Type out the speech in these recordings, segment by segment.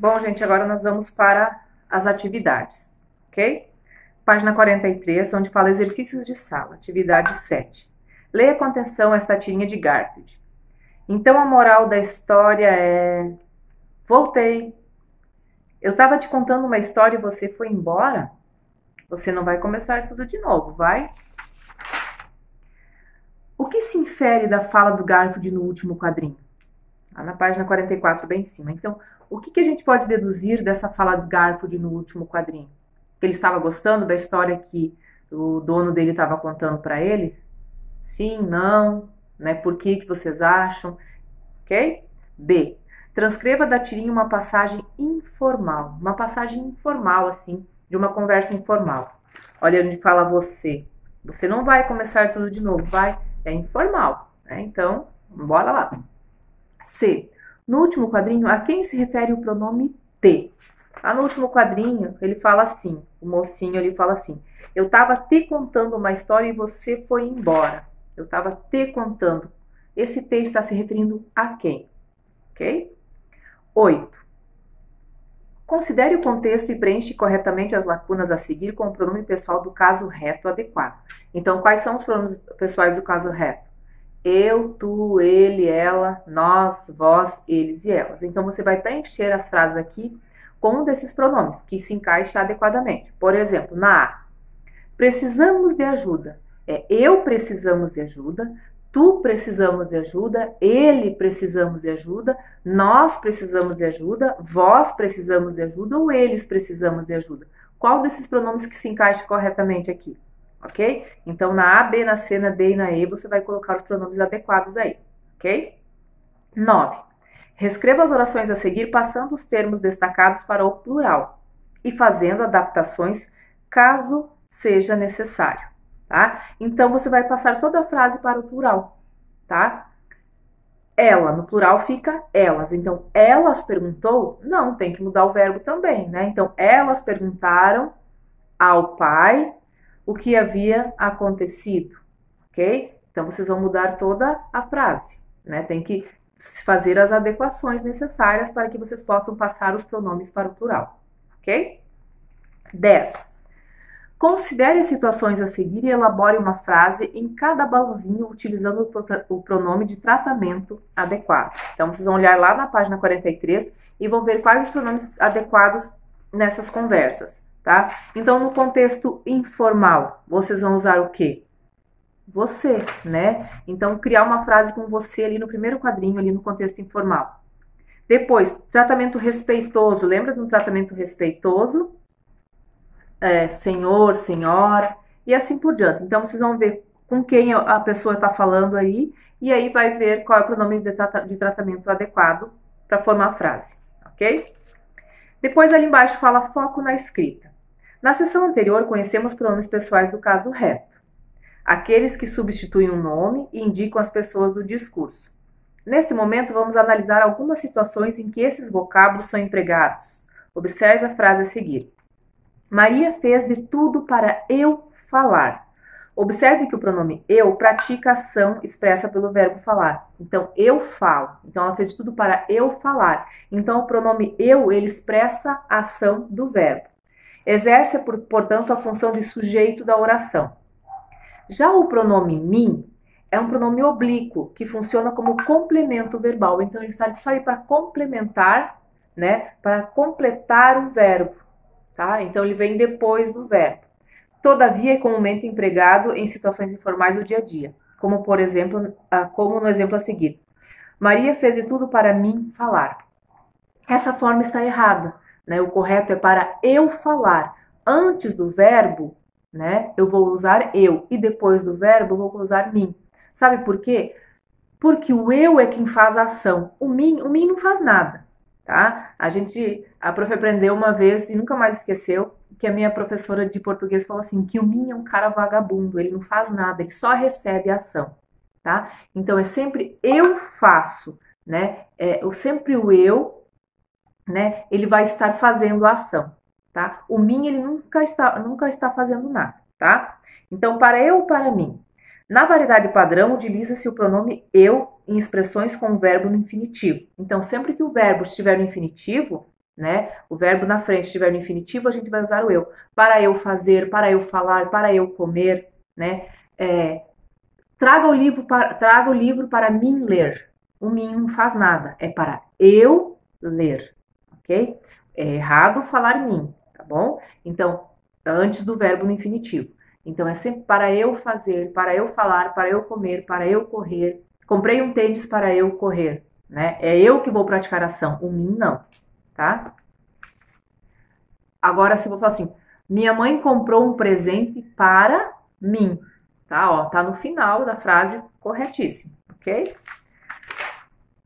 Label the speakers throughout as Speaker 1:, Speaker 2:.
Speaker 1: Bom, gente, agora nós vamos para as atividades, ok? Página 43, onde fala exercícios de sala, atividade 7. Leia com atenção esta tirinha de Garfield. Então, a moral da história é... Voltei. Eu estava te contando uma história e você foi embora? Você não vai começar tudo de novo, vai? O que se infere da fala do Garfield no último quadrinho? Lá na página 44, bem em cima. Então, o que a gente pode deduzir dessa fala do Garfield no último quadrinho? Que ele estava gostando da história que o dono dele estava contando para ele? Sim, não, né? Por que vocês acham? Ok? B. Transcreva da tirinha uma passagem informal. Uma passagem informal, assim, de uma conversa informal. Olha onde fala você. Você não vai começar tudo de novo, vai? É informal, né? Então, bora lá. C. No último quadrinho, a quem se refere o pronome te? Lá no último quadrinho, ele fala assim, o mocinho ele fala assim, eu estava te contando uma história e você foi embora. Eu estava te contando. Esse te está se referindo a quem? Ok? 8. Considere o contexto e preenche corretamente as lacunas a seguir com o pronome pessoal do caso reto adequado. Então, quais são os pronomes pessoais do caso reto? Eu, tu, ele, ela, nós, vós, eles e elas. Então, você vai preencher as frases aqui com um desses pronomes, que se encaixa adequadamente. Por exemplo, na A, precisamos de ajuda. Eu precisamos de ajuda, tu precisamos de ajuda, ele precisamos de ajuda, nós precisamos de ajuda, vós precisamos de ajuda ou eles precisamos de ajuda. Qual desses pronomes que se encaixa corretamente aqui? Ok? Então, na A, B, na C, na D e na E, você vai colocar os pronomes adequados aí. Ok? 9. Reescreva as orações a seguir, passando os termos destacados para o plural e fazendo adaptações caso seja necessário, tá? Então, você vai passar toda a frase para o plural, tá? Ela, no plural fica elas. Então, elas perguntou? Não, tem que mudar o verbo também, né? Então, elas perguntaram ao pai o que havia acontecido, ok? Então, vocês vão mudar toda a frase, né? Tem que fazer as adequações necessárias para que vocês possam passar os pronomes para o plural, ok? 10. Considere as situações a seguir e elabore uma frase em cada balãozinho utilizando o pronome de tratamento adequado. Então, vocês vão olhar lá na página 43 e vão ver quais os pronomes adequados nessas conversas, tá? Então, no contexto informal, vocês vão usar o quê? Você, né? Então, criar uma frase com você ali no primeiro quadrinho, ali no contexto informal. Depois, tratamento respeitoso. Lembra de um tratamento respeitoso? Senhor, senhora, e assim por diante. Então, vocês vão ver com quem a pessoa está falando aí, e aí vai ver qual é o pronome de tratamento adequado para formar a frase, ok? Depois, ali embaixo, fala foco na escrita. Na sessão anterior, conhecemos pronomes pessoais do caso reto, aqueles que substituem um nome e indicam as pessoas do discurso. Neste momento, vamos analisar algumas situações em que esses vocábulos são empregados. Observe a frase a seguir. Maria fez de tudo para eu falar. Observe que o pronome eu pratica a ação expressa pelo verbo falar. Então, eu falo. Então, ela fez de tudo para eu falar. Então, o pronome eu, ele expressa a ação do verbo. Exerce, portanto, a função de sujeito da oração. Já o pronome mim é um pronome oblíquo, que funciona como complemento verbal. Então, ele está só aí para complementar, né? Para completar o verbo. Tá? Então, ele vem depois do verbo. Todavia, é comumente empregado em situações informais do dia a dia, como, por exemplo, como no exemplo a seguir. Maria fez de tudo para mim falar. Essa forma está errada, né? O correto é para eu falar. Antes do verbo, né, eu vou usar eu, e depois do verbo eu vou usar mim. Sabe por quê? Porque o eu é quem faz a ação. O mim não faz nada. Tá? A prof aprendeu uma vez e nunca mais esqueceu que a minha professora de português falou assim, que o mim é um cara vagabundo, ele não faz nada, ele só recebe a ação, tá? Então, é sempre eu faço, né? Sempre o eu, né? Ele vai estar fazendo a ação, tá? O mim, ele nunca está fazendo nada, tá? Então, para eu, para mim. Na variedade padrão, utiliza-se o pronome eu em expressões com o verbo no infinitivo. Então, sempre que o verbo estiver no infinitivo, né? O verbo na frente estiver no infinitivo, a gente vai usar o eu. Para eu fazer, para eu falar, para eu comer, né? Traga o livro para mim ler. O mim não faz nada, é para eu ler, ok? É errado falar mim, tá bom? Então, antes do verbo no infinitivo. Então, é sempre para eu fazer, para eu falar, para eu comer, para eu correr. Comprei um tênis para eu correr, né? É eu que vou praticar a ação, o mim não, tá? Agora, se eu vou falar assim, minha mãe comprou um presente para mim, tá? Ó, tá no final da frase corretíssimo, ok?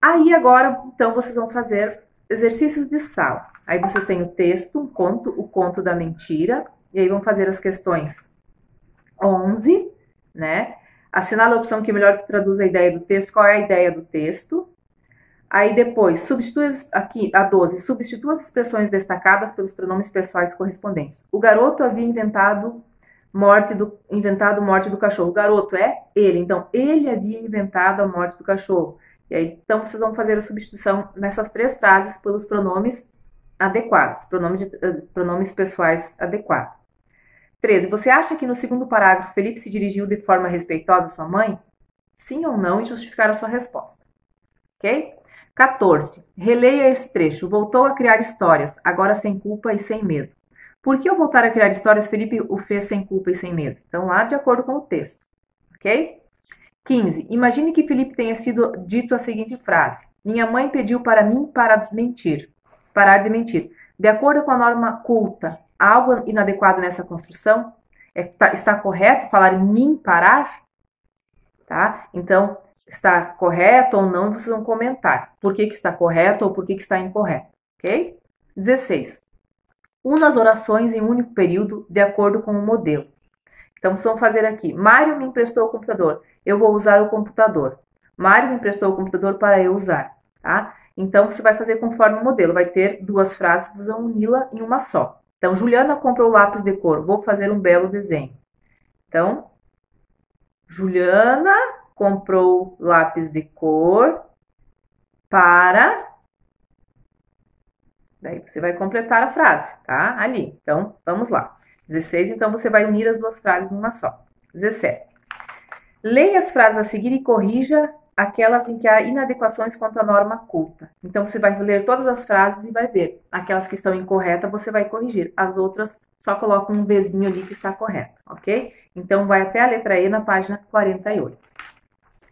Speaker 1: Aí agora, então, vocês vão fazer exercícios de sala. Aí vocês têm o texto, o conto da mentira, e aí vão fazer as questões 11, né? Assinala a opção que melhor traduz a ideia do texto, qual é a ideia do texto. Aí depois, substitui aqui a 12, substitua as expressões destacadas pelos pronomes pessoais correspondentes. O garoto havia inventado morte do cachorro. O garoto é ele, então ele havia inventado a morte do cachorro. E aí, então vocês vão fazer a substituição nessas 3 frases pelos pronomes adequados, pronomes pessoais adequados. 13. Você acha que no segundo parágrafo Felipe se dirigiu de forma respeitosa à sua mãe? Sim ou não e justificar a sua resposta. Ok? 14. Releia esse trecho. Voltou a criar histórias, agora sem culpa e sem medo. Por que ao voltar a criar histórias, Felipe o fez sem culpa e sem medo? Então, lá de acordo com o texto. Ok? 15. Imagine que Felipe tenha sido dito a seguinte frase. Minha mãe pediu para mim parar de mentir. De acordo com a norma culta, há algo inadequado nessa construção? Está correto falar em mim parar? Tá? Então, está correto ou não, vocês vão comentar. Por que está correto ou por que está incorreto. Ok? 16. Una as orações em um único período de acordo com o modelo. Então, vocês vão fazer aqui. Mário me emprestou o computador. Eu vou usar o computador. Mário me emprestou o computador para eu usar. Tá? Então, você vai fazer conforme o modelo. Vai ter 2 frases que vão uni-la em uma só. Então, Juliana comprou lápis de cor. Vou fazer um belo desenho. Então, Juliana comprou lápis de cor para... Daí você vai completar a frase, tá? Ali. Então, vamos lá. 16, então você vai unir as 2 frases numa só. 17. Leia as frases a seguir e corrija aquelas em que há inadequações quanto à norma culta. Então, você vai ler todas as frases e vai ver. Aquelas que estão incorretas, você vai corrigir. As outras, só coloca um Vzinho ali que está correto, ok? Então, vai até a letra E na página 48,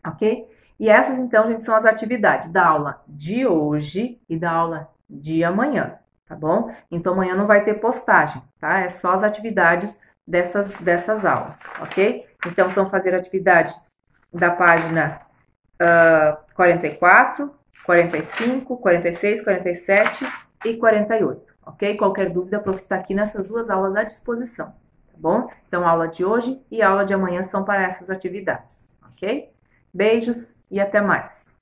Speaker 1: ok? E essas, então, gente, são as atividades da aula de hoje e da aula de amanhã, tá bom? Então, amanhã não vai ter postagem, tá? É só as atividades dessas aulas, ok? Então, são fazer atividades da página 44, 45, 46, 47 e 48, ok? Qualquer dúvida, a prof está aqui nessas 2 aulas à disposição, tá bom? Então, a aula de hoje e a aula de amanhã são para essas atividades, ok? Beijos e até mais!